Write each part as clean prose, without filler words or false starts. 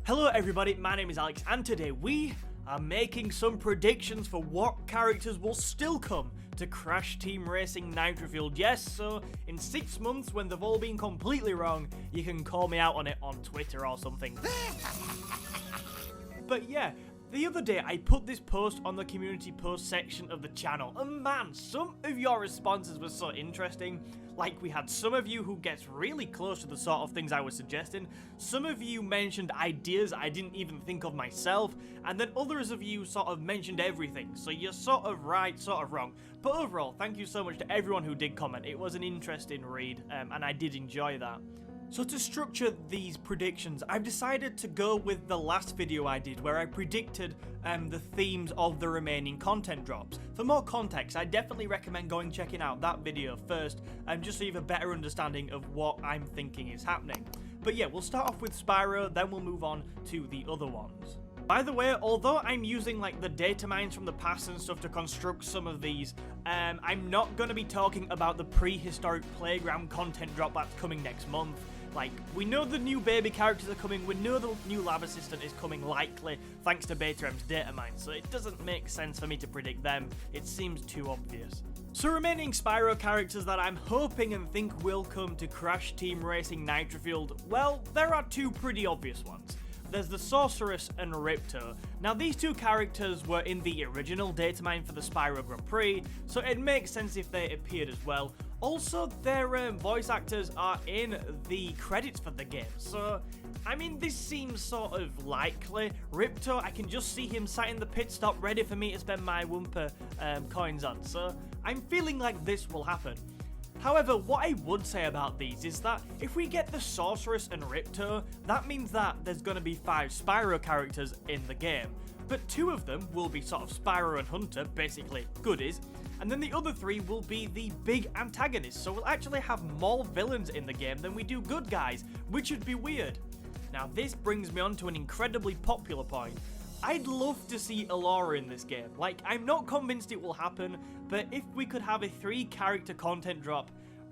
Hello everybody, my name is Alex and today we are making some predictions for what characters will still come to Crash Team Racing Nitro-Fueled. Yes, so in 6 months when they've all been completely wrong, you can call me out on it on Twitter or something. But yeah, the other day I put this post on the community post section of the channel, and man, some of your responses were so interesting. Like, we had some of you who gets really close to the sort of things I was suggesting, some of you mentioned ideas I didn't even think of myself, and then others of you sort of mentioned everything, so you're sort of right, sort of wrong. But overall, thank you so much to everyone who did comment. It was an interesting read, and I did enjoy that. So to structure these predictions, I've decided to go with the last video I did where I predicted the themes of the remaining content drops. For more context, I definitely recommend going checking out that video first, just so you have a better understanding of what I'm thinking is happening. But yeah, we'll start off with Spyro, then we'll move on to the other ones. By the way, although I'm using like the data mines from the past and stuff to construct some of these, I'm not going to be talking about the prehistoric playground content drop that's coming next month. Like, we know the new baby characters are coming, we know the new lab assistant is coming likely, thanks to BetaM's data mine, so it doesn't make sense for me to predict them, it seems too obvious. So remaining Spyro characters that I'm hoping and think will come to Crash Team Racing Nitro-Fueled, well, there are two pretty obvious ones. There's the Sorceress and Ripto. Now these two characters were in the original datamine for the Spyro Grand Prix, so it makes sense if they appeared as well. Also, their voice actors are in the credits for the game, so I mean this seems sort of likely. Ripto, I can just see him sat in the pit stop ready for me to spend my Wumpa coins on, so I'm feeling like this will happen. However, what I would say about these is that if we get the Sorceress and Ripto, that means that there's going to be 5 Spyro characters in the game. But 2 of them will be sort of Spyro and Hunter, basically goodies, and then the other 3 will be the big antagonists, so we'll actually have more villains in the game than we do good guys, which would be weird. Now this brings me on to an incredibly popular point. I'd love to see Elora in this game. Like, I'm not convinced it will happen, but if we could have a 3 character content drop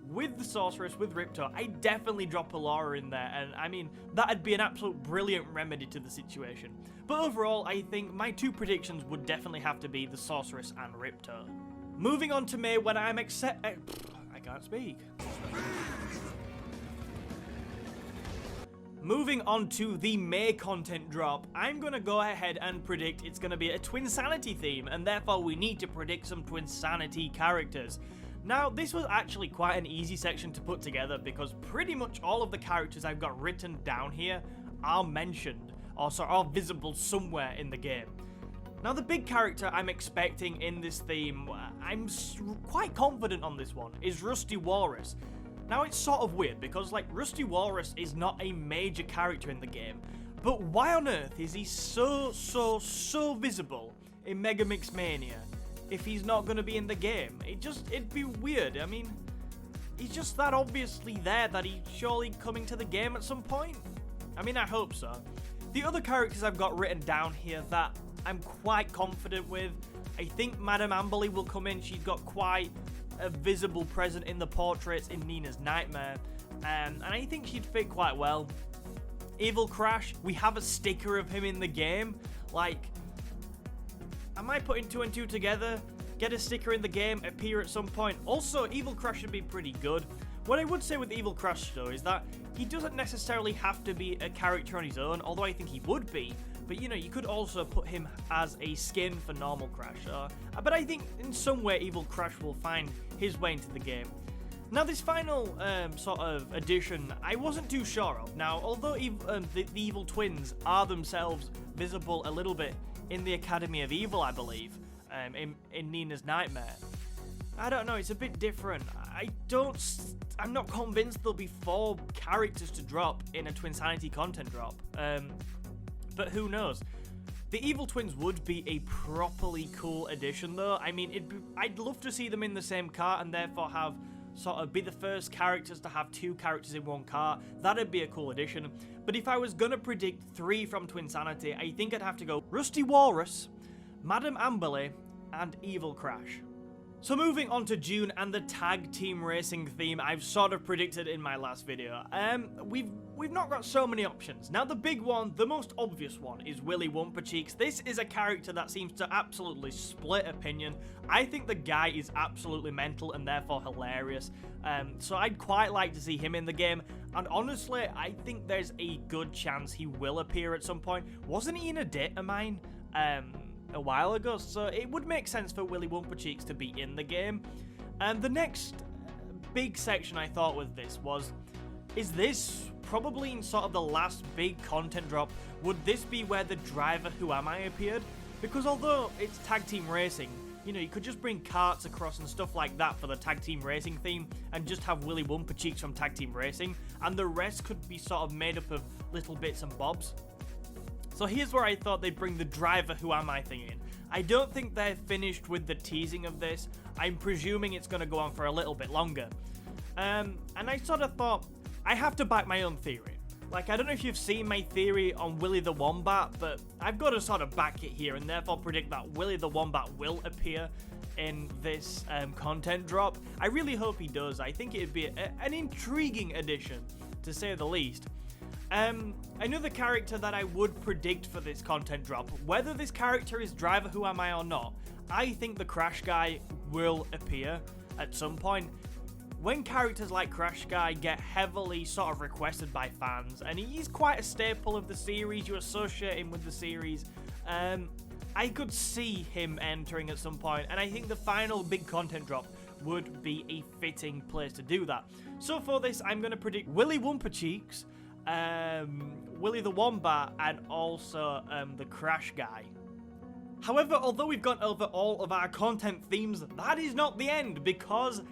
with the Sorceress, with Ripto, I'd definitely drop Elora in there, and I mean, that'd be an absolute brilliant remedy to the situation. But overall, I think my 2 predictions would definitely have to be the Sorceress and Ripto. Moving on to May, when I'm I can't speak. Moving on to the May content drop, I'm going to go ahead and predict it's going to be a Twinsanity theme, and therefore we need to predict some Twinsanity characters. Now, this was actually quite an easy section to put together because pretty much all of the characters I've got written down here are mentioned, or are visible somewhere in the game. Now, the big character I'm expecting in this theme, I'm quite confident on this one, is Rusty Walrus. Now, it's sort of weird because, like, Rusty Walrus is not a major character in the game, but why on earth is he so visible in Mega Mix Mania if he's not going to be in the game? It'd be weird. I mean, he's just that obviously there that he's surely coming to the game at some point. I mean, I hope so. The other characters I've got written down here that I'm quite confident with, I think Madame Amberly will come in. She's got quite a visible presence in the portraits in Nina's Nightmare, and I think she'd fit quite well. Evil Crash, we have a sticker of him in the game. Like, am I putting 2 and 2 together? Get a sticker in the game, appear at some point. Also, Evil Crash should be pretty good. What I would say with Evil Crash though is that he doesn't necessarily have to be a character on his own, although I think he would be. But you know, you could also put him as a skin for normal Crash. But I think in some way Evil Crash will find his way into the game. Now this final sort of addition, I wasn't too sure of. Now, although the Evil Twins are themselves visible a little bit in the Academy of Evil, I believe, in Nina's Nightmare, I don't know, it's a bit different. I'm not convinced there'll be 4 characters to drop in a Twinsanity content drop. But who knows? The Evil Twins would be a properly cool addition though. I mean, I'd love to see them in the same car and therefore have sort of be the first characters to have 2 characters in one car. That'd be a cool addition. But if I was gonna predict 3 from Twinsanity, I think I'd have to go Rusty Walrus, Madame Amberly, and Evil Crash. So moving on to June and the tag team racing theme I've sort of predicted in my last video. We've not got so many options. Now the big one, the most obvious one, is Willy Wumpa-Cheeks. This is a character that seems to absolutely split opinion. I think the guy is absolutely mental and therefore hilarious. So I'd quite like to see him in the game. And honestly, I think there's a good chance he will appear at some point. Wasn't he in a date of mine? A while ago, so it would make sense for Willy Wumpa-Cheeks to be in the game. And the next big section I thought with this was, is this probably in sort of the last big content drop? Would this be where the driver Who Am I appeared? Because although it's tag team racing, you know, you could just bring carts across and stuff like that for the tag team racing theme and just have Willy Wumpa-Cheeks from tag team racing, and the rest could be sort of made up of little bits and bobs. So here's where I thought they'd bring the driver Who Am I thing in. I don't think they're finished with the teasing of this. I'm presuming it's going to go on for a little bit longer. And I sort of thought, I have to back my own theory. Like, I don't know if you've seen my theory on Willy the Wombat, but I've got to sort of back it here and therefore predict that Willy the Wombat will appear in this content drop. I really hope he does. I think it'd be an intriguing addition, to say the least. Another character that I would predict for this content drop, whether this character is driver Who Am I or not, I think the Crash guy will appear at some point. When characters like Crash Guy get heavily sort of requested by fans, and he's quite a staple of the series, you associate him with the series, I could see him entering at some point, and I think the final big content drop would be a fitting place to do that. So for this, I'm going to predict Willy Wumpa-Cheeks, Willy the Wombat, and also the Crash Guy. However, although we've gone over all of our content themes, that is not the end, because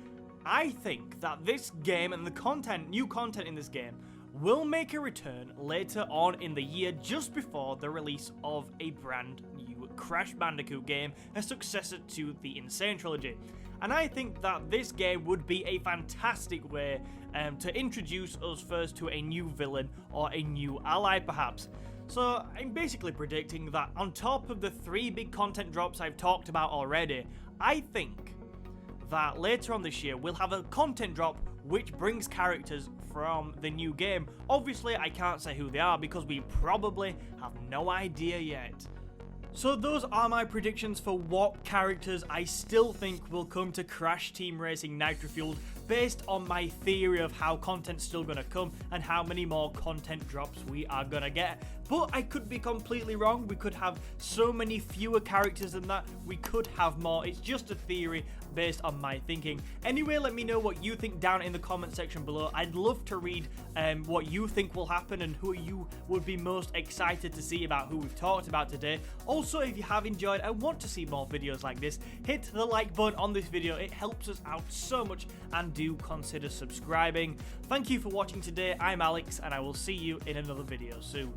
I think that this game and the new content in this game will make a return later on in the year, just before the release of a brand new Crash Bandicoot game, a successor to the Insane Trilogy. And I think that this game would be a fantastic way to introduce us first to a new villain or a new ally perhaps. So I'm basically predicting that on top of the 3 big content drops I've talked about already, I think that later on this year we'll have a content drop which brings characters from the new game. Obviously I can't say who they are because we probably have no idea yet. So those are my predictions for what characters I still think will come to Crash Team Racing Nitro-Fueled, based on my theory of how content's still going to come and how many more content drops we are going to get. But I could be completely wrong. We could have so many fewer characters than that. We could have more. It's just a theory based on my thinking. Anyway, let me know what you think down in the comment section below. I'd love to read what you think will happen and who you would be most excited to see about who we've talked about today. Also, if you have enjoyed and want to see more videos like this, hit the like button on this video. It helps us out so much, and do consider subscribing. Thank you for watching today. I'm Alex, and I will see you in another video soon.